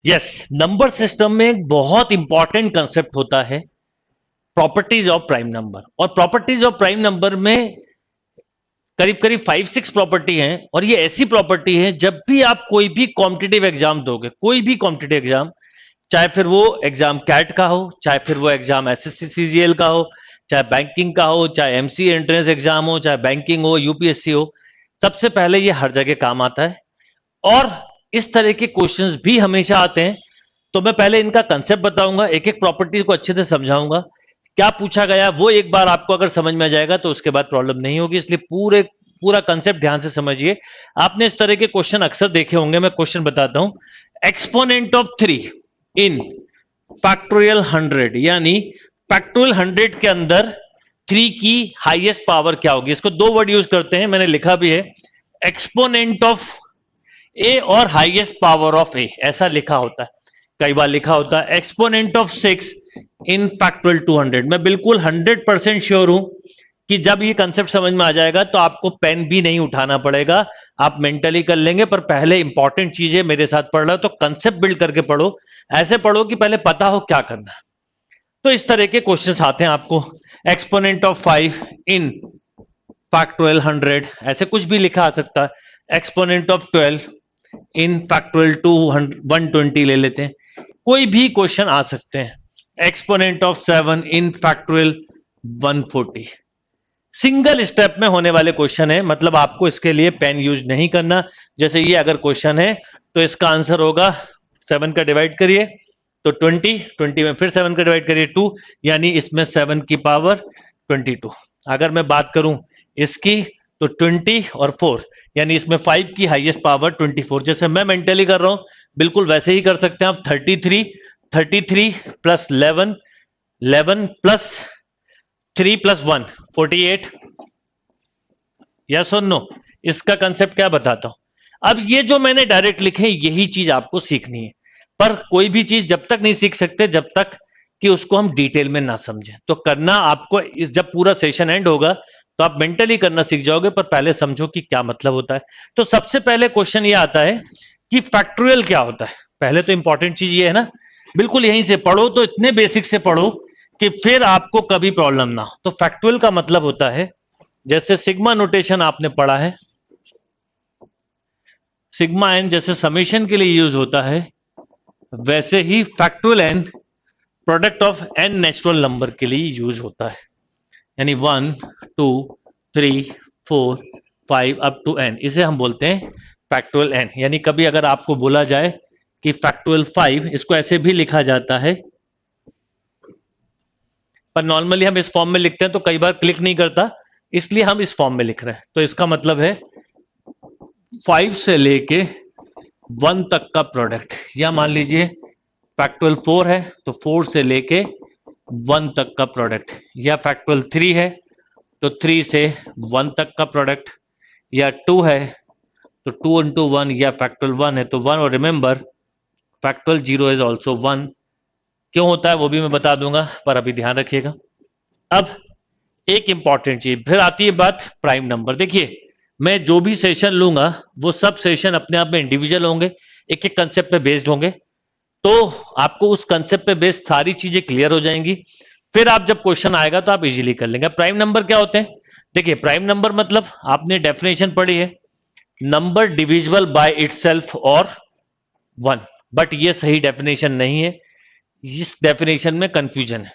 Yes, number system में एक बहुत इंपॉर्टेंट कंसेप्ट होता है प्रॉपर्टीज ऑफ प्राइम नंबर। और प्रॉपर्टीज ऑफ प्राइम नंबर में करीब करीब 5-6 प्रॉपर्टी हैं। और ये ऐसी प्रॉपर्टी है, जब भी आप कोई भी कॉम्पिटिटिव एग्जाम दोगे, कोई भी कॉम्पिटिटिव एग्जाम, चाहे फिर वो एग्जाम कैट का हो, चाहे फिर वो एग्जाम एसएससी सीजीएल का हो, चाहे बैंकिंग का हो, चाहे एमसी एंट्रेंस एग्जाम हो, चाहे बैंकिंग हो, यूपीएससी हो, सबसे पहले ये हर जगह काम आता है। और इस तरह के क्वेश्चंस भी हमेशा आते हैं। तो मैं पहले इनका कंसेप्ट बताऊंगा, एक एक प्रॉपर्टी को अच्छे से समझाऊंगा, क्या पूछा गया वो एक बार आपको अगर समझ में आ जाएगा तो उसके बाद प्रॉब्लम नहीं होगी। इसलिए पूरा कंसेप्ट ध्यान से समझिए। आपने इस तरह के क्वेश्चन अक्सर देखे होंगे। मैं क्वेश्चन बताता हूं। एक्सपोनेंट ऑफ 3 इन फैक्टोरियल 100, यानी फैक्टोरियल 100 के अंदर 3 की हाईएस्ट पावर क्या होगी। इसको दो वर्ड यूज करते हैं, मैंने लिखा भी है, एक्सपोनेंट ऑफ ए और हाईएस्ट पावर ऑफ ए, ऐसा लिखा होता है। कई बार लिखा होता है एक्सपोनेंट ऑफ 6 इन फैक्टोरियल 200। मैं बिल्कुल 100% श्योर हूं कि जब ये कंसेप्ट समझ में आ जाएगा तो आपको पेन भी नहीं उठाना पड़ेगा, आप मेंटली कर लेंगे। पर पहले इंपॉर्टेंट चीज है, मेरे साथ पढ़ रहा हो तो कंसेप्ट बिल्ड करके पढ़ो। ऐसे पढ़ो कि पहले पता हो क्या करना। तो इस तरह के क्वेश्चंस आते हैं आपको। एक्सपोनेंट ऑफ 5 इन फैक्टोरियल 100, ऐसे कुछ भी लिखा आ सकता है। एक्सपोनेंट ऑफ 12 इन फैक्टोरियल 120 ले लेते हैं, कोई भी क्वेश्चन आ सकते हैं। Exponent of 7 in factorial 140, single step में होने वाले क्वेश्चन है, मतलब आपको इसके लिए पेन यूज नहीं करना। जैसे ये अगर क्वेश्चन है तो इसका आंसर होगा 7 का डिवाइड करिए तो 20 में फिर 7 का डिवाइड करिए 2, यानी इसमें 7 की पावर 22। अगर मैं बात करूं इसकी तो 20 और 4, यानी इसमें 5 की हाईएस्ट पावर 24। जैसे मैं मेंटली कर रहा हूं बिल्कुल वैसे ही कर सकते हैं आप। 33 प्लस 11, 11 प्लस 3 प्लस 1 48। यस और नो? इसका कंसेप्ट क्या बताता हूं। अब ये जो मैंने डायरेक्ट लिखे यही चीज आपको सीखनी है। पर कोई भी चीज जब तक नहीं सीख सकते जब तक कि उसको हम डिटेल में ना समझें। तो करना आपको जब पूरा सेशन एंड होगा तो आप मेंटली करना सीख जाओगे, पर पहले समझो कि क्या मतलब होता है। तो सबसे पहले क्वेश्चन ये आता है कि फैक्टोरियल क्या होता है। पहले तो इंपॉर्टेंट चीज ये है ना, बिल्कुल यहीं से पढ़ो, तो इतने बेसिक से पढ़ो कि फिर आपको कभी प्रॉब्लम ना हो। तो फैक्टोरियल का मतलब होता है, जैसे सिग्मा नोटेशन आपने पढ़ा है, सिग्मा एन जैसे समेशन के लिए यूज होता है, वैसे ही factorial n product of n natural number के लिए यूज होता है। यानी 1 2 3 4 5 अप टू एन, इसे हम बोलते हैं फैक्टोरियल एन। यानी कभी अगर आपको बोला जाए कि फैक्टोरियल 5, इसको ऐसे भी लिखा जाता है, पर नॉर्मली हम इस फॉर्म में लिखते हैं तो कई बार क्लिक नहीं करता, इसलिए हम इस फॉर्म में लिख रहे हैं। तो इसका मतलब है 5 से लेके 1 तक का प्रोडक्ट। या मान लीजिए फैक्टोरियल 4 है तो 4 से लेके 1 तक का प्रोडक्ट, या फैक्टोरियल 3 है तो 3 से 1 तक का प्रोडक्ट, या 2 है तो 2 इंटू 1, या फैक्टोरियल 1 है तो 1। और रिमेंबर फैक्टोरियल 0 इज ऑल्सो 1। क्यों होता है वो भी मैं बता दूंगा, पर अभी ध्यान रखिएगा। अब एक इंपॉर्टेंट चीज फिर आती है, बात प्राइम नंबर। देखिए मैं जो भी सेशन लूंगा वो सब सेशन अपने आप में इंडिविजुअल होंगे, एक एक कंसेप्ट पे बेस्ड होंगे। तो आपको उस कंसेप्ट पे बेस्ड सारी चीजें क्लियर हो जाएंगी, फिर आप जब क्वेश्चन आएगा तो आप इजीली कर लेंगे। प्राइम नंबर क्या होते हैं? देखिए प्राइम नंबर मतलब आपने डेफिनेशन पढ़ी है, नंबर डिविजिबल बाय इटसेल्फ और 1। बट ये सही डेफिनेशन नहीं है, इस डेफिनेशन में कंफ्यूजन है।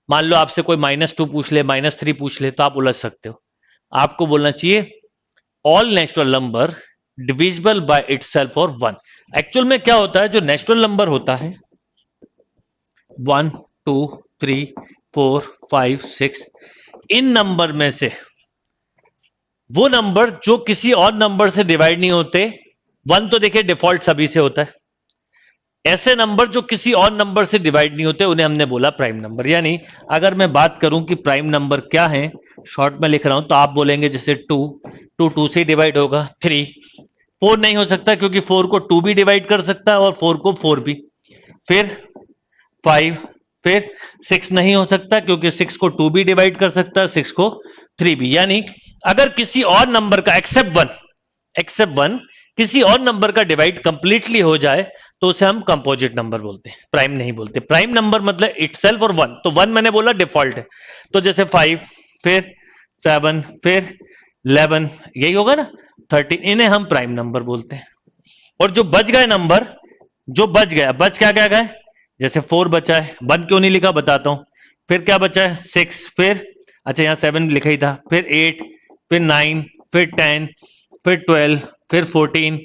मान लो आपसे कोई -2 पूछ ले, -3 पूछ ले, तो आप उलझ सकते हो। आपको बोलना चाहिए all natural number divisible by itself और 1। एक्चुअल में क्या होता है, जो नेचुरल नंबर होता है 1 2 3 4 5 6, इन नंबर में से वो नंबर जो किसी और नंबर से डिवाइड नहीं होते, 1 तो देखिए डिफॉल्ट सभी से होता है, ऐसे नंबर जो किसी और नंबर से डिवाइड नहीं होते उन्हें हमने बोला प्राइम नंबर। यानी अगर मैं बात करूं कि प्राइम नंबर क्या है, शॉर्ट में लिख रहा हूं, तो आप बोलेंगे जैसे 2 से डिवाइड होगा, 3 4 नहीं हो सकता क्योंकि 4 को 2 भी डिवाइड कर सकता है और 4 को 4 भी, फिर 5, फिर 6 नहीं हो सकता क्योंकि 6 को 2 भी डिवाइड कर सकता है, 6 को 3 भी। यानी अगर किसी और नंबर का एक्सेप्ट 1 किसी और नंबर का डिवाइड कंप्लीटली हो जाए तो उसे हम कंपोजिट नंबर बोलते हैं, प्राइम नहीं बोलते। प्राइम नंबर मतलब इटसेल्फ और वन, तो वन मैंने बोला डिफॉल्ट है, तो जैसे 5, फिर 7, फिर 11, यही होगा ना, 13, इन्हें हम प्राइम नंबर बोलते हैं। और जो बच गए नंबर, जो बच गया, बच क्या क्या गए, जैसे 4 बचा है, 1 क्यों नहीं लिखा बताता हूं, फिर क्या बचा है 6, फिर अच्छा यहां 7 लिखा ही था, फिर 8, फिर 9, फिर 10, फिर 12, फिर 14,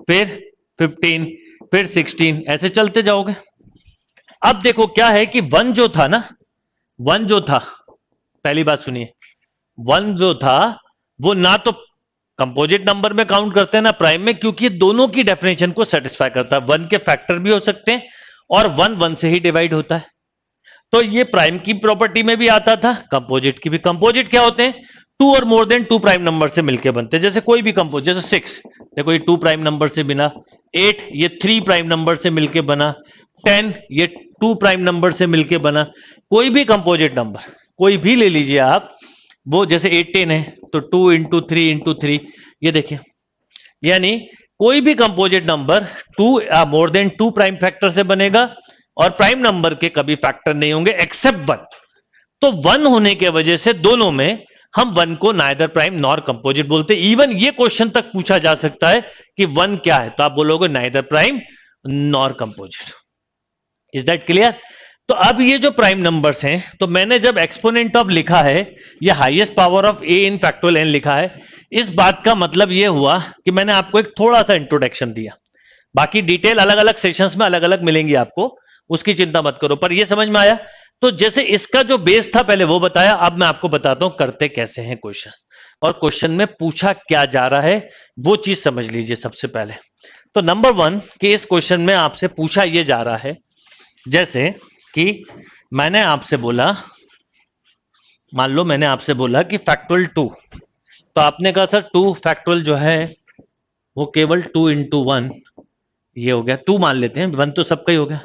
फिर 15, फिर 16, ऐसे चलते जाओगे। अब देखो क्या है कि वन जो था ना, वन जो था, पहली बात सुनिए, वन जो था वो ना तो कंपोजिट नंबर में काउंट करते हैं ना प्राइम में, क्योंकि दोनों की डेफिनेशन को सेटिस्फाई करता है। वन के फैक्टर भी हो सकते हैं और वन वन से ही डिवाइड होता है, तो ये प्राइम की प्रॉपर्टी में भी आता था, कंपोजिट की भी। कंपोजिट क्या होते हैं, टू और more than two prime number से मिलकर बनते हैं। जैसे कोई भी कंपोजिट, जैसे 6 देखो ये 2 प्राइम नंबर से बना, 8 ये 3 प्राइम नंबर से मिलकर बना, 10 ये 2 प्राइम नंबर से मिलकर बना। कोई भी कंपोजिट नंबर कोई भी ले लीजिए आप, वो जैसे 18 है तो 2 इंटू 3 इंटू 3, ये देखिए, यानी कोई भी composite number 2 more than 2 prime factor से बनेगा और प्राइम नंबर के कभी फैक्टर नहीं होंगे एक्सेप्ट 1। तो 1 होने के वजह से दोनों में हम 1 को नाइदर प्राइम नॉर कंपोजिट बोलते हैं। इवन ये क्वेश्चन तक पूछा जा सकता है कि 1 क्या है, तो आप बोलोगे neither prime nor composite. Is that clear? तो अब ये जो प्राइम नंबर्स हैं, तो मैंने जब एक्सपोनेंट ऑफ लिखा है, ये highest power of A in factorial N लिखा है, इस बात का मतलब ये हुआ कि मैंने आपको एक थोड़ा सा इंट्रोडक्शन दिया। बाकी डिटेल अलग अलग सेशंस में अलग अलग मिलेंगी आपको, उसकी चिंता मत करो, पर ये समझ में आया। तो जैसे इसका जो बेस था पहले वो बताया, अब मैं आपको बताता हूं करते कैसे हैं क्वेश्चन, और क्वेश्चन में पूछा क्या जा रहा है वो चीज समझ लीजिए सबसे पहले। तो नंबर 1 कि इस क्वेश्चन में आपसे पूछा यह जा रहा है, जैसे कि मैंने आपसे बोला, मान लो मैंने आपसे बोला कि फैक्टोरियल 2, तो आपने कहा सर 2 फैक्टोरियल जो है वो केवल 2 इंटू 1, ये हो गया 2 मान लेते हैं, 1 तो सबका ही हो गया।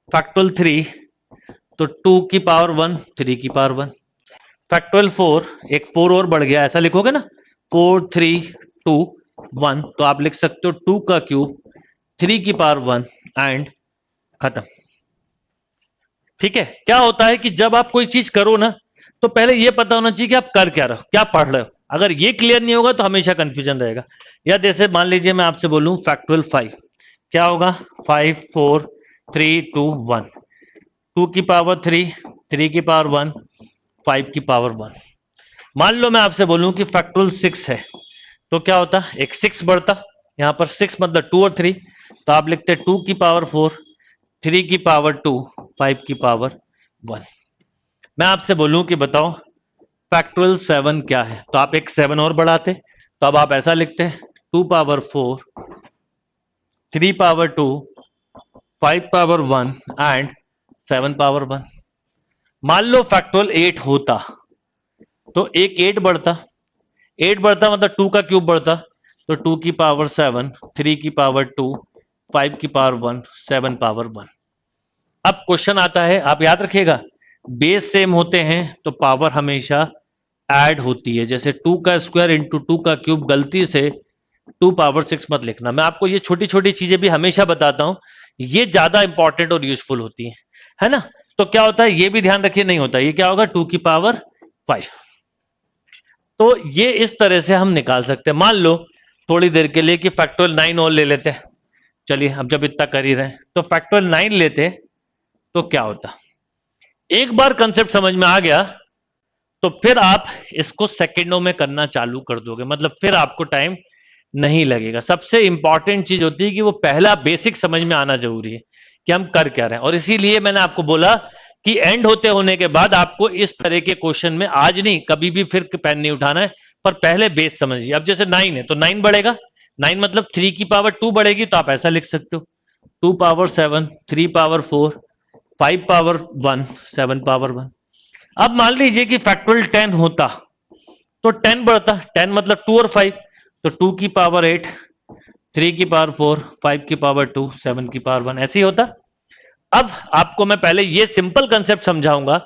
फैक्टोरियल 3 तो 2 की पावर 1, 3 की पावर 1। फैक्टोरियल 4, एक 4 और बढ़ गया, ऐसा लिखोगे ना, 4 3 2 1, तो आप लिख सकते हो 2 का क्यूब 3 की पावर 1 एंड खत्म। ठीक है? क्या होता है कि जब आप कोई चीज करो ना, तो पहले यह पता होना चाहिए कि आप कर क्या रहे हो, क्या पढ़ रहे हो। अगर ये क्लियर नहीं होगा तो हमेशा कंफ्यूजन रहेगा। या जैसे मान लीजिए मैं आपसे बोलूं फैक्टोरियल 5, क्या होगा, 5 4 3 2 1, 2 की पावर 3, 3 की पावर 1, 5 की पावर 1। मान लो मैं आपसे बोलूं कि फैक्टोरियल 6 है, तो क्या होता, एक 6 बढ़ता, यहां पर 6 मतलब 2 और 3, तो आप लिखते 2 की पावर 4, 3 की पावर 2, 5 की पावर 1। मैं आपसे बोलूं कि बताओ फैक्टोरियल 7 क्या है, तो आप एक 7 और बढ़ाते, तो अब आप ऐसा लिखते हैं 2 power 4, 3 power 2, 5 power 1 and 7 power 1। मान लो फैक्टोरियल 8 होता, तो एक 8 बढ़ता, 8 बढ़ता मतलब 2 का क्यूब बढ़ता, तो 2 की पावर 7, 3 की पावर 2, 5 की पावर 1, 7 पावर 1। अब क्वेश्चन आता है, आप याद रखिएगा बेस सेम होते हैं तो पावर हमेशा ऐड होती है। जैसे 2 का स्क्वायर इंटू 2 का क्यूब, गलती से 2 पावर 6 मत लिखना। मैं आपको ये छोटी छोटी चीजें भी हमेशा बताता हूं, ये ज्यादा इंपॉर्टेंट और यूजफुल होती है ना। तो क्या होता है ये भी ध्यान रखिए, नहीं होता, ये क्या होगा 2 की पावर 5। तो ये इस तरह से हम निकाल सकते हैं। मान लो थोड़ी देर के लिए कि फैक्टोरियल 9 और ले लेते हैं, चलिए अब जब इतना कर ही रहे हैं, तो फैक्टोरियल 9 लेते तो क्या होता। एक बार कंसेप्ट समझ में आ गया तो फिर आप इसको सेकंडों में करना चालू कर दोगे, मतलब फिर आपको टाइम नहीं लगेगा। सबसे इंपॉर्टेंट चीज होती है कि वो पहला बेसिक समझ में आना जरूरी है कि हम कर क्या रहे हैं। और इसीलिए मैंने आपको बोला कि एंड होते होने के बाद आपको इस तरह के क्वेश्चन में आज नहीं कभी भी फिर पेन नहीं उठाना है, पर पहले बेस समझिए। अब जैसे 9 है तो 9 बढ़ेगा, 9 मतलब 3 की पावर 2 बढ़ेगी, तो आप ऐसा लिख सकते हो 2 पावर 7, 3 पावर 4, 5 पावर 1, 7 पावर 1। अब मान लीजिए कि फैक्टोरियल 10 होता, तो 10 बढ़ता, 10 मतलब 2 और 5, तो 2 की पावर 8, 3 की पावर 4, 5 की पावर 2, 7 की पावर 1, ऐसे ही होता। अब आपको मैं पहले ये सिंपल कंसेप्ट समझाऊंगा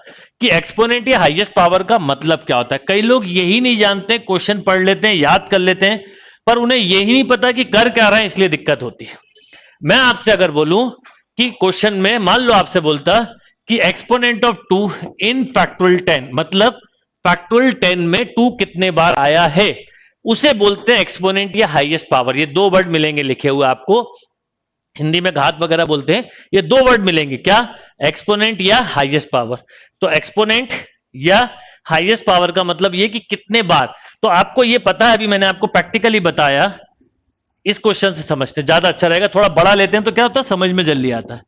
कि एक्सपोनेंट या हाईएस्ट पावर का मतलब क्या होता है। कई लोग यही नहीं जानते, क्वेश्चन पढ़ लेते हैं, याद कर लेते हैं, पर उन्हें यही नहीं पता कि कर क्या रहे हैं, इसलिए दिक्कत होती है। मैं आपसे अगर बोलूं कि क्वेश्चन में मान लो आपसे बोलता कि एक्सपोनेंट ऑफ 2 इन फैक्टोरियल 10, मतलब फैक्टोरियल 10 में 2 कितने बार आया है, उसे बोलते हैं एक्सपोनेंट या हाईएस्ट पावर। ये दो वर्ड मिलेंगे लिखे हुए आपको, हिंदी में घात वगैरह बोलते हैं, ये दो वर्ड मिलेंगे, क्या? एक्सपोनेंट या हाईएस्ट पावर। तो एक्सपोनेंट या हाईएस्ट पावर का मतलब ये कि कितने बार। तो आपको ये पता है, अभी मैंने आपको प्रैक्टिकली बताया, इस क्वेश्चन से समझते हैं ज्यादा अच्छा रहेगा। थोड़ा बड़ा लेते हैं तो क्या होता है, समझ में जल्दी आता है।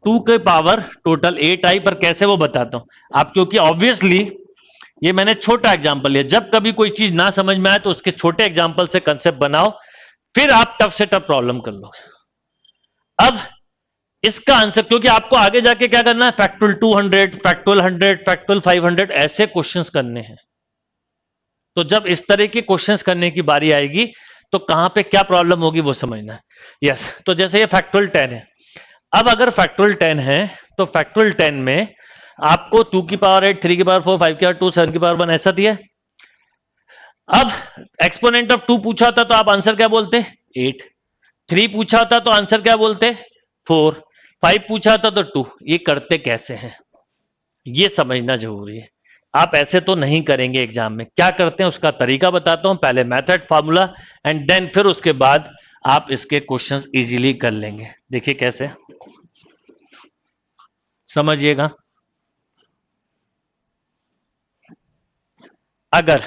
2 के पावर टोटल 8 आई, पर कैसे वो बताता हूं आप, क्योंकि ऑब्वियसली ये मैंने छोटा एग्जांपल लिया। जब कभी कोई चीज ना समझ में आए तो उसके छोटे एग्जांपल से कंसेप्ट बनाओ, फिर आप टफ से टफ प्रॉब्लम कर लो। अब इसका आंसर, क्योंकि आपको आगे जाके क्या करना है, फैक्टोरियल 200, फैक्टोरियल 100, फैक्टोरियल 500 ऐसे क्वेश्चंस करने हैं। तो जब इस तरह के क्वेश्चंस करने की बारी आएगी तो कहां पे क्या प्रॉब्लम होगी वो समझना है। यस, तो जैसे ये फैक्टोरियल 10 है। अब अगर फैक्टोरियल 10 है तो फैक्टोरियल 10 में आपको 2 की पावर 8, 3 की पावर 4, 5 की पावर 2, 7 की पावर 1 ऐसा दिया। अब एक्सपोनेंट ऑफ 2 पूछा था तो आप आंसर क्या बोलते? 8। 3 पूछा था तो आंसर क्या बोलते? 4। 5 पूछा था तो 2। ये करते कैसे हैं ये समझना जरूरी है। आप ऐसे तो नहीं करेंगे एग्जाम में। क्या करते हैं उसका तरीका बताता हूं, पहले मेथड, फार्मूला, एंड देन फिर उसके बाद आप इसके क्वेश्चंस इजीली कर लेंगे। देखिए कैसे, समझिएगा। अगर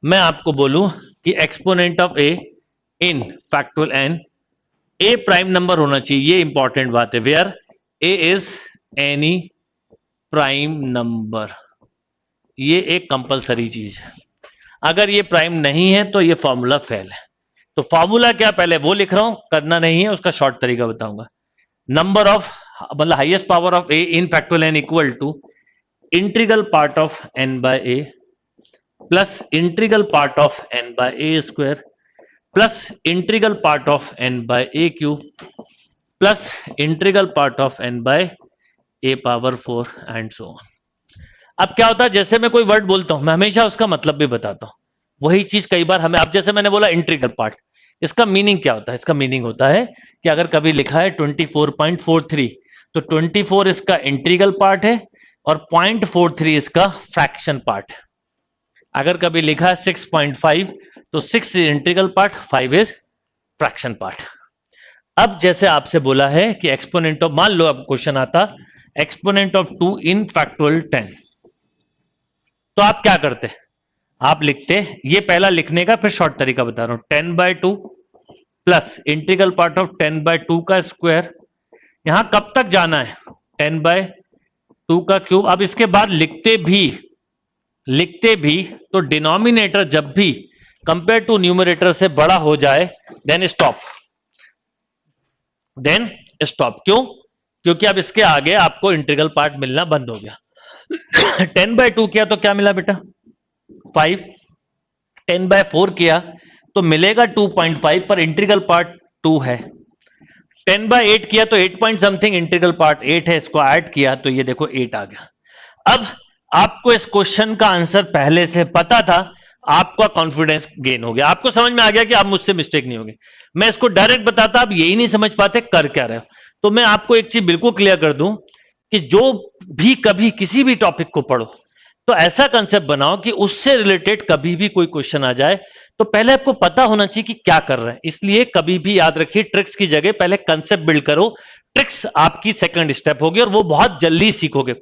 मैं आपको बोलूं कि exponent of A in factorial N, A prime number होना चाहिए, ये इंपॉर्टेंट बात है। Where A is any prime number, ये एक कंपलसरी चीज है। अगर ये प्राइम नहीं है तो ये फॉर्मूला फेल है। तो फॉर्मूला क्या, पहले वो लिख रहा हूं, करना नहीं है, उसका शॉर्ट तरीका बताऊंगा। नंबर ऑफ, मतलब highest power of A in factorial N equal to integral part of N by A plus integral part of N by A square plus integral part of N by A cube plus integral part of N by A power 4 and so on. अब क्या होता है, जैसे मैं कोई word बोलता हूं मैं हमेशा उसका मतलब भी बताता हूं। वही चीज कई बार हमें, अब जैसे मैंने बोला इंटीग्रल पार्ट, इसका मीनिंग क्या होता है? इसका मीनिंग होता है कि अगर कभी लिखा है 24.43 तो 24 इसका इंटीग्रल पार्ट है और 0.43 इसका फ्रैक्शन पार्ट है। अगर कभी लिखा है 6.5 तो 6 is integral part, 5 is fraction part. अब जैसे आपसे बोला है कि एक्सपोनेंट ऑफ, मान लो अब क्वेश्चन आता एक्सपोनेंट ऑफ 2 इन फैक्टोरियल 10, तो आप क्या करते? आप लिखते, ये पहला लिखने का फिर शॉर्ट तरीका बता रहा हूं, 10/2 प्लस इंटीग्रल पार्ट ऑफ 10/2 का स्क्वायर। यहां कब तक जाना है? 10/2 का क्यूब। अब इसके बाद लिखते भी तो डिनोमिनेटर जब भी कंपेयर टू न्यूमरेटर से बड़ा हो जाए देन स्टॉप, क्यों? क्योंकि अब इसके आगे आपको इंटीग्रल पार्ट मिलना बंद हो गया। 10/2 किया तो क्या मिला बेटा? 5। 10/4 किया तो मिलेगा 2.5, पर इंटीग्रल पार्ट 2 है। 10/8 किया तो 8 पॉइंट समथिंग, इंटीग्रल पार्ट 8 है, इसको ऐड किया तो ये देखो 8 आ गया। अब आपको इस क्वेश्चन का आंसर पहले से पता था, आपका कॉन्फिडेंस गेन हो गया, आपको समझ में आ गया कि आप मुझसे मिस्टेक नहीं होगी। मैं इसको डायरेक्ट बताता, आप यही नहीं समझ पाते कर क्या रहे हो। तो मैं आपको एक चीज बिल्कुल क्लियर कर दूं कि जो भी कभी किसी भी टॉपिक को पढ़ो तो ऐसा कंसेप्ट बनाओ कि उससे रिलेटेड कभी भी कोई क्वेश्चन आ जाए तो पहले आपको पता होना चाहिए कि क्या कर रहे हैं। इसलिए कभी भी याद रखिए, ट्रिक्स की जगह पहले कंसेप्ट बिल्ड करो, ट्रिक्स आपकी सेकंड स्टेप होगी और वो बहुत जल्दी सीखोगे।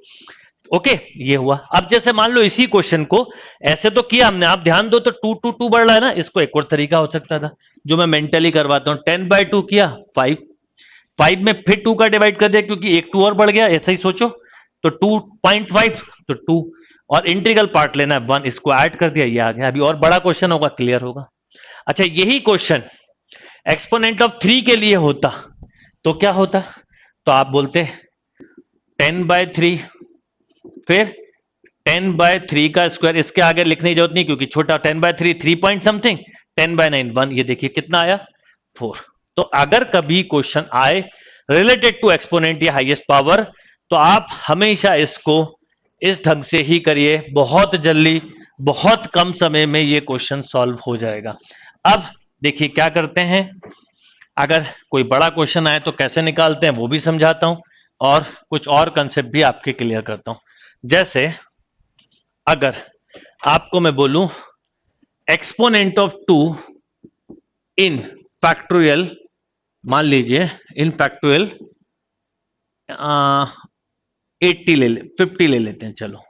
ओके, ये हुआ। अब जैसे मान लो इसी क्वेश्चन को ऐसे तो किया हमने, आप ध्यान दो तो 2 2 2 बढ़ रहा है ना, इसको एक और तरीका हो सकता था जो मैं मेंटली करवाता हूं। 10/2 किया 5 में फिर 2 का डिवाइड कर दिया क्योंकि एक 2 और बढ़ गया, ऐसा ही सोचो। तो 2.5 तो 2 और इंटीग्रल पार्ट लेना है 1, इसको ऐड कर दिया, ये आ गया। अभी और बड़ा क्वेश्चन होगा, क्लियर होगा। अच्छा, यही क्वेश्चन एक्सपोनेंट ऑफ 3 के लिए होता तो क्या होता? तो आप बोलते 10/3 फिर 10/3 का स्क्वायर, इसके आगे लिखने की जरूरत नहीं क्योंकि छोटा 10/3 3 पॉइंट समथिंग, 10/9 1, ये देखिए कितना आया 4। तो अगर कभी क्वेश्चन आए रिलेटेड टू एक्सपोनेंट या हाईएस्ट पावर तो आप हमेशा इसको इस ढंग से ही करिए, बहुत जल्दी बहुत कम समय में ये क्वेश्चन सॉल्व हो जाएगा। अब देखिए क्या करते हैं, अगर कोई बड़ा क्वेश्चन आए तो कैसे निकालते हैं वो भी समझाता हूं, और कुछ और कंसेप्ट भी आपके क्लियर करता हूं। जैसे अगर आपको मैं बोलूं एक्सपोनेंट ऑफ 2 इन फैक्टोरियल, मान लीजिए इन फैक्टोरियल 80 50 ले लेते हैं, चलो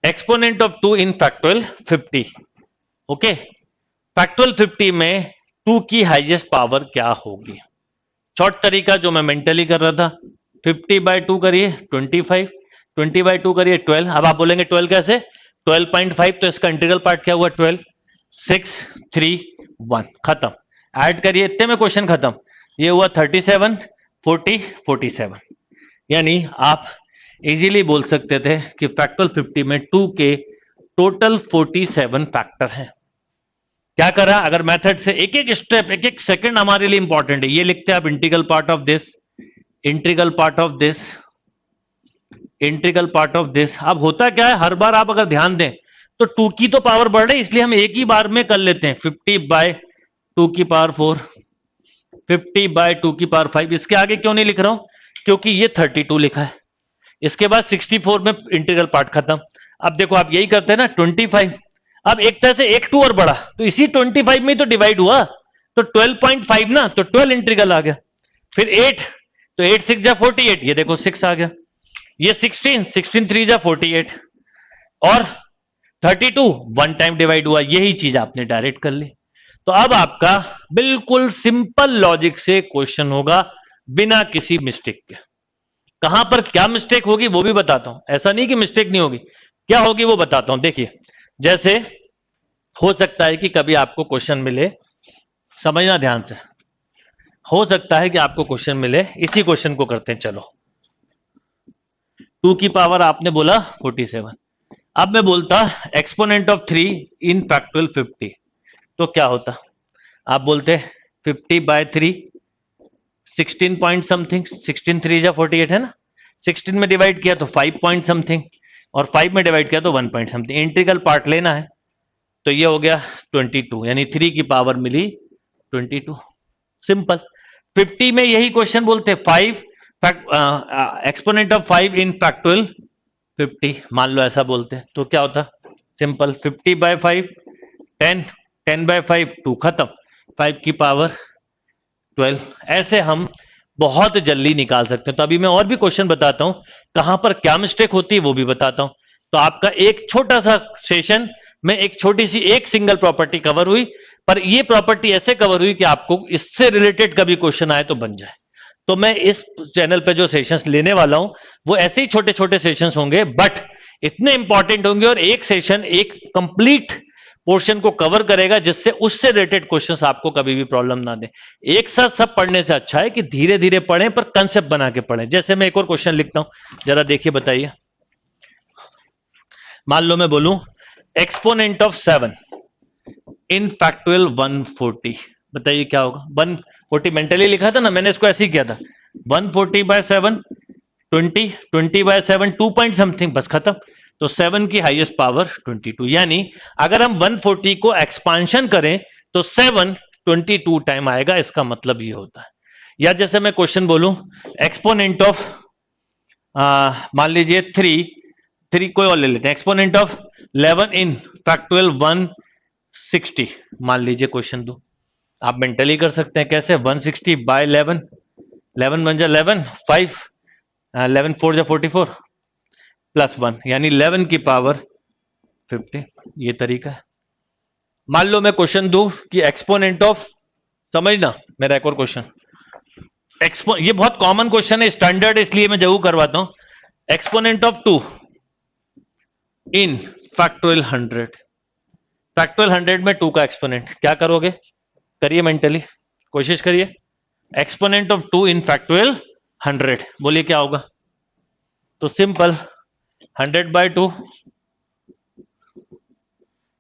exponent of 2 in factorial 50। Okay, factorial 50 में 2 की हाईएस्ट पावर क्या होगी? शॉर्ट तरीका जो मैं मेंटली कर रहा था, 50/2 करिए 25, 20/2 करिए 12। अब आप बोलेंगे 12 कैसे? 12.5, तो इसका इंटीग्रल पार्ट क्या हुआ? 12, 6, 3, 1, खत्म। ऐड करिए, इतने में क्वेश्चन खत्म। ये हुआ 37, 40, 47। यानी आप इजीली बोल सकते थे कि फैक्टोरियल 50 में 2 के टोटल 47 फैक्टर हैं। क्या करा? अगर मेथड से एक एक स्टेप, एक एक सेकंड हमारे लिए इंपॉर्टेंट है। ये लिखते हैं आप integral part of this, integral part of this, integral part of this. अब होता क्या है, हर बार आप अगर ध्यान दें तो 2 की तो पावर बढ़ रही है, इसलिए हम एक ही बार में कर लेते हैं। 50/2 की पावर 4, 50/2 की पावर 5। इसके आगे क्यों नहीं लिख रहा हूं? क्योंकि ये 32 लिखा है। इसके बाद 64 में इंटीग्रल पार्ट खत्म। अब देखो आप यही करते हैं ना, 25। अब एक तरह से एक 2 और बढ़ा, तो इसी 25 में तो डिवाइड हुआ, तो 12.5 ना, तो 12 इंटीग्रल आ गया। फिर 8, तो 8 6 जा 48, ये देखो 6 आ गया। ये 16, 16 3 जा 48, और 32 वन टाइम डिवाइड हुआ। यही चीज आपने डायरेक्ट कर ली। तो अब आपका बिल्कुल सिंपल लॉजिक से क्वेश्चन होगा, बिना किसी मिस्टेक के। कहां पर क्या मिस्टेक होगी वो भी बताता हूं, ऐसा नहीं कि मिस्टेक नहीं होगी, क्या होगी वो बताता हूं। देखिए, जैसे हो सकता है कि कभी आपको क्वेश्चन मिले, समझना ध्यान से, हो सकता है कि आपको क्वेश्चन मिले, इसी क्वेश्चन को करते हैं। चलो, 2 की पावर आपने बोला 47। अब मैं बोलता एक्सपोनेंट ऑफ 3 इन फैक्टोरियल 50, तो क्या होता? आप बोलते 50/3, 16 पॉइंट समथिंग, 16 3 जा 48 है ना। 16 में डिवाइड किया तो 5 पॉइंट समथिंग, और 5 में डिवाइड किया तो 1 पॉइंट समथिंग। इंटीग्रल पार्ट लेना है, तो ये हो गया 22, यानी 3 की पावर मिली 22। सिंपल। 50 में यही क्वेश्चन बोलते 5 एक्सपोनेंट ऑफ 5 इन फैक्टोरियल 50, मान लो ऐसा बोलते हैं, तो क्या होता? सिंपल, 50/5 10, 10/5 2, खत्म, 5 की पावर 12। ऐसे हम बहुत जल्दी निकाल सकते हैं। तो अभी मैं और भी क्वेश्चन बताता हूं, कहां पर क्या मिस्टेक होती है वो भी बताता हूं। तो आपका एक छोटा सा सेशन में एक छोटी सी एक सिंगल प्रॉपर्टी कवर हुई, पर ये प्रॉपर्टी ऐसे कवर हुई कि आपको इससे रिलेटेड कभी क्वेश्चन आए तो बन जाए। तो मैं इस चैनल पे जो सेशंस लेने वाला हूं वो ऐसे ही छोटे छोटे सेशंस होंगे, बट इतने इंपॉर्टेंट होंगे, और एक सेशन एक कंप्लीट पोर्शन को कवर करेगा, जिससे उससे रिलेटेड क्वेश्चंस आपको कभी भी प्रॉब्लम ना दे। एक साथ सब पढ़ने से अच्छा है कि धीरे धीरे पढ़ें, पर कंसेप्ट बना के पढ़ें। जैसे मैं एक और क्वेश्चन लिखता हूं, जरा देखिए, बताइए। मान लो मैं बोलूं एक्सपोनेंट ऑफ 7 इन फैक्टोरियल 140, बताइए क्या होगा? 140 मेंटली लिखा था ना मैंने, इसको ऐसे ही किया था। 140/7, 20, 20/7 2 पॉइंट समथिंग, बस खत्म। तो 7 की हाईएस्ट पावर 22, यानी अगर हम 140 को एक्सपांशन करें तो 7 22 टाइम आएगा, इसका मतलब ये होता है। या जैसे मैं क्वेश्चन बोलूं एक्सपोनेंट ऑफ, मान लीजिए 3 कोई और ले लेते हैं, एक्सपोनेंट ऑफ 11 इन फैक्टोरियल 160, मान लीजिए क्वेश्चन दो। आप मेंटली कर सकते हैं, कैसे? 160/11, 11 बन जा 11, 5, 11 4 जा 44 प्लस 1, यानी 11 की पावर 50। ये तरीका है। मान लो मैं क्वेश्चन दूं कि एक्सपोनेंट ऑफ, समझना मेरा एक और क्वेश्चन, ये बहुत कॉमन क्वेश्चन है, स्टैंडर्ड, इसलिए मैं जरूर करवाता हूं। Exponent of 2 in factorial 100, factorial 100 में 2 का एक्सपोनेंट, क्या करोगे? करिए मेंटली, कोशिश करिए। एक्सपोनेंट ऑफ 2 इन फैक्टोरियल 100, बोलिए क्या होगा? तो सिंपल, 100/2,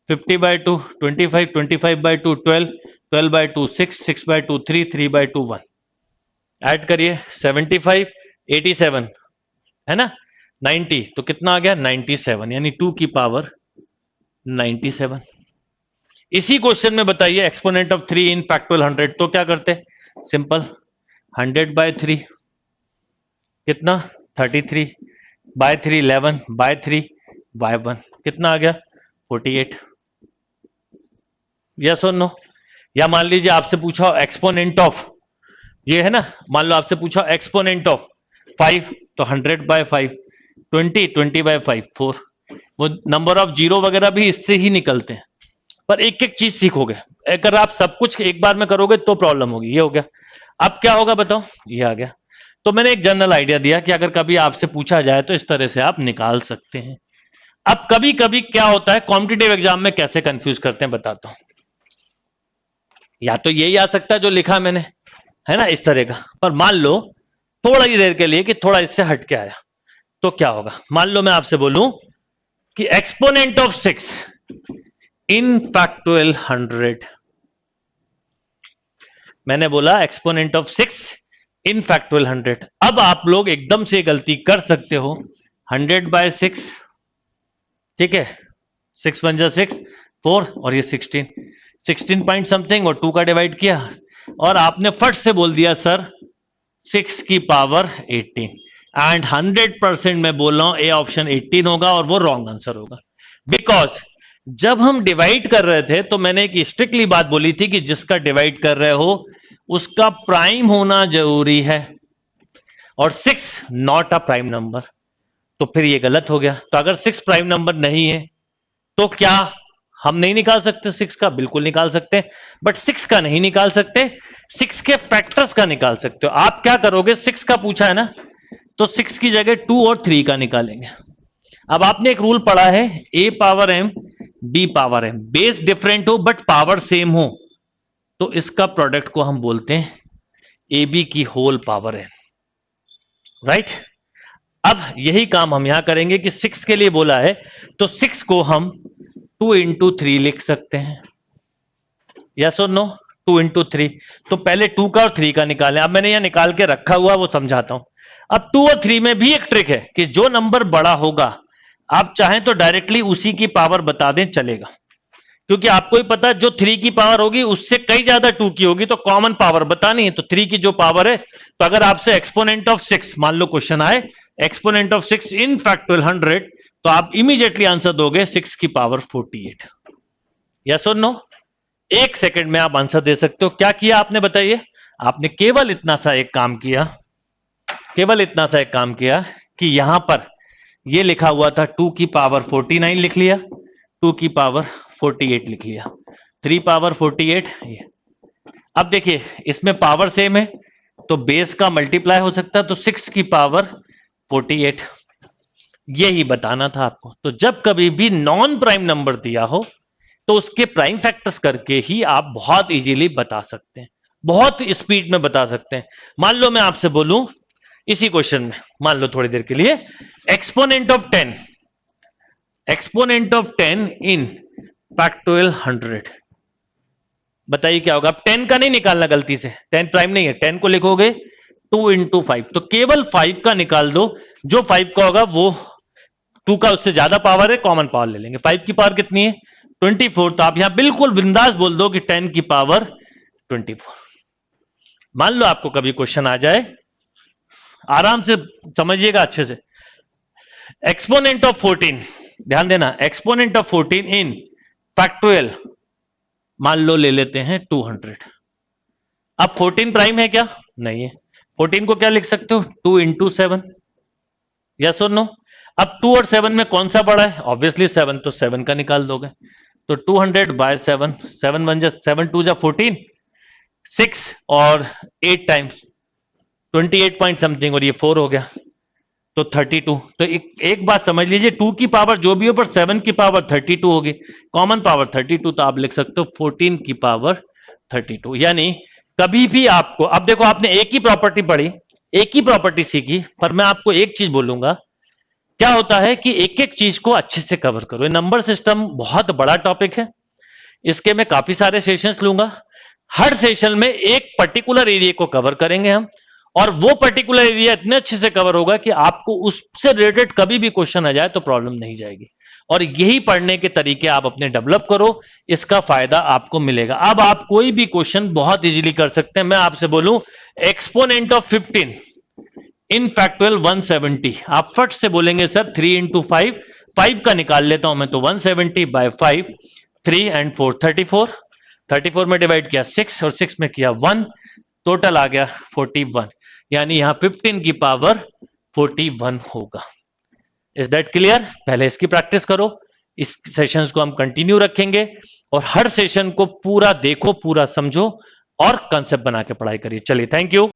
50/2, 25, 25/2 12, 12/2 6, 6/2 3, 3/2 1। ऐड करिए, 75, 87 है ना, 90, तो कितना आ गया? 97, यानी 2 की पावर 97। इसी क्वेश्चन में बताइए एक्सपोनेंट ऑफ 3 इन फैक्टोरियल 100, तो क्या करते? सिंपल, 100/3 कितना? 33 बाय 3 11 बाय 3 बाय 1 कितना आ गया? 48। यस और नो? या मान लीजिए आपसे पूछा एक्सपोनेंट ऑफ, ये है ना, मान लो आपसे पूछा एक्सपोनेंट ऑफ 5, तो 100/5 20/5 4। वो नंबर ऑफ जीरो वगैरह भी इससे ही निकलते हैं, पर एक एक चीज सीखोगे। अगर आप सब कुछ एक बार में करोगे तो प्रॉब्लम होगी। ये हो गया। अब क्या होगा बताओ? ये आ गया। तो मैंने एक जनरल आइडिया दिया कि अगर कभी आपसे पूछा जाए तो इस तरह से आप निकाल सकते हैं। अब कभी कभी क्या होता है कॉम्पिटिटिव एग्जाम में, कैसे कंफ्यूज करते हैं बताता हूं। या तो यही आ सकता है जो लिखा मैंने, है ना, इस तरह का। पर मान लो थोड़ा ही देर के लिए कि थोड़ा इससे हट के आया, तो क्या होगा? मान लो मैं आपसे बोलूं कि एक्सपोनेंट ऑफ 6 इन फैक्टोरियल 100। मैंने बोला एक्सपोनेंट ऑफ 6 इन फैक्टोरियल 100। अब आप लोग एकदम से गलती कर सकते हो, 100/6, ठीक है, 6 1 6 4 और ये 16 पॉइंट समथिंग और 2 का डिवाइड किया और आपने फट से बोल दिया सर 6 की पावर 18। एंड 100% मैं बोल रहा हूं ए ऑप्शन 18 होगा और वो रॉन्ग आंसर होगा। बिकॉज जब हम डिवाइड कर रहे थे तो मैंने एक स्ट्रिक्टली बात बोली थी कि जिसका डिवाइड कर रहे हो उसका प्राइम होना जरूरी है, और 6 नॉट अ प्राइम नंबर। तो फिर ये गलत हो गया। तो अगर 6 प्राइम नंबर नहीं है तो क्या हम नहीं निकाल सकते 6 का? बिल्कुल निकाल सकते, बट 6 का नहीं निकाल सकते, 6 के फैक्टर्स का निकाल सकते हो। आप क्या करोगे, 6 का पूछा है ना, तो 6 की जगह 2 और 3 का निकालेंगे। अब आपने एक रूल पढ़ा है, a power m b power m, base different हो बट पावर सेम हो तो इसका प्रोडक्ट को हम बोलते हैं ए बी की होल पावर n, राइट। अब यही काम हम यहां करेंगे कि 6 के लिए बोला है तो 6 को हम 2 into 3 लिख सकते हैं। यस और नो? 2 into 3। तो पहले 2 का और 3 का निकालें। अब मैंने यहां निकाल के रखा हुआ वो समझाता हूं। अब 2 और 3 में भी एक ट्रिक है कि जो नंबर बड़ा होगा आप चाहें तो डायरेक्टली उसी की पावर बता दें, चलेगा, क्योंकि आपको ही पता जो 3 की पावर होगी उससे कई ज्यादा 2 की होगी, तो कॉमन पावर बतानी है। तो 3 की जो पावर है, तो अगर आपसे एक्सपोनेंट ऑफ 6, मान लो क्वेश्चन आए एक्सपोनेंट ऑफ 6 इन फैक्टोरियल 100, तो आप इमीडिएटली आंसर दोगे 6 की पावर 48। यस और नो? एक सेकंड में आप आंसर दे सकते हो। क्या किया आपने बताइए? आपने केवल इतना सा एक काम किया, केवल इतना सा एक काम किया कि यहां पर ये लिखा हुआ था 2 की पावर 49 लिख लिया, 2 की पावर 48 लिख लिया, 3 पावर 48 ये। अब देखिए इसमें पावर सेम है तो बेस का मल्टीप्लाई हो सकता है, तो 6 की पावर 48, यही बताना था आपको। तो जब कभी भी नॉन प्राइम नंबर दिया हो तो उसके प्राइम फैक्टर्स करके ही आप बहुत इजीली बता सकते हैं, बहुत स्पीड में बता सकते हैं। मान लो मैं आपसे बोलूं इसी क्वेश्चन में, मान लो थोड़ी देर के लिए, exponent of 10, exponent of 10 in factorial 100, बताइए क्या होगा? अब 10 का नहीं निकालना गलती से, 10 प्राइम नहीं है, 10 को लिखोगे 2 into 5, तो केवल 5 का निकाल दो, जो 5 का होगा वो 2 का उससे ज्यादा पावर है, कॉमन पावर ले लेंगे। 5 की पावर कितनी है? 24। तो आप यहां बिल्कुल बिंदास बोल दो कि 10 की पावर 24। मान लो आपको कभी क्वेश्चन आ जाए, आराम से समझिएगा अच्छे से, एक्सपोनेंट ऑफ 14, ध्यान देना, एक्सपोनेंट ऑफ 14 इन फैक्टोरियल, मान लो ले लेते हैं 200। अब 14 प्राइम है क्या? नहीं है। 14 को क्या लिख सकते हो? 2 into 7। यस और नो? अब 2 और 7 में कौन सा बड़ा है? ऑब्वियसली 7, तो 7 का निकाल दोगे, तो 200/7, 7 1 7 2 14, 6 और 8 टाइम्स 28 पॉइंट समथिंग, और ये 4 हो गया तो 32। तो एक बात समझ लीजिए, 2 की पावर जो भी हो पर 7 की पावर 32 होगी, कॉमन पावर 32, तो आप लिख सकते हो 14 की पावर 32। यानी कभी भी आपको, अब देखो आपने एक ही प्रॉपर्टी पढ़ी, एक ही प्रॉपर्टी सीखी, पर मैं आपको एक चीज बोलूंगा, क्या होता है कि एक एक चीज को अच्छे से कवर करो। नंबर सिस्टम बहुत बड़ा टॉपिक है, इसके मैं काफी सारे सेशंस लूंगा, हर सेशन में एक पर्टिकुलर एरिया को कवर करेंगे हम, और वो पर्टिकुलर एरिया इतने अच्छे से कवर होगा कि आपको उससे रिलेटेड कभी भी क्वेश्चन आ जाए तो प्रॉब्लम नहीं जाएगी। और यही पढ़ने के तरीके आप अपने डेवलप करो, इसका फायदा आपको मिलेगा। अब आप कोई भी क्वेश्चन बहुत इजीली कर सकते हैं। मैं आपसे बोलूं एक्सपोनेंट ऑफ 15 इन फैक्टोरियल 170, आप फट से बोलेंगे सर 3 इंटू 5, 5 का निकाल लेता हूं मैं, तो 170 बाय 5, 3 एंड 4 34, 34 में डिवाइड किया 6 और 6 में किया 1, टोटल आ गया 41, यानी यहां 15 की पावर 41 होगा। Is that clear? पहले इसकी प्रैक्टिस करो, इस सेशंस को हम कंटिन्यू रखेंगे और हर सेशन को पूरा देखो, पूरा समझो और कंसेप्ट बना के पढ़ाई करिए। चलिए, थैंक यू।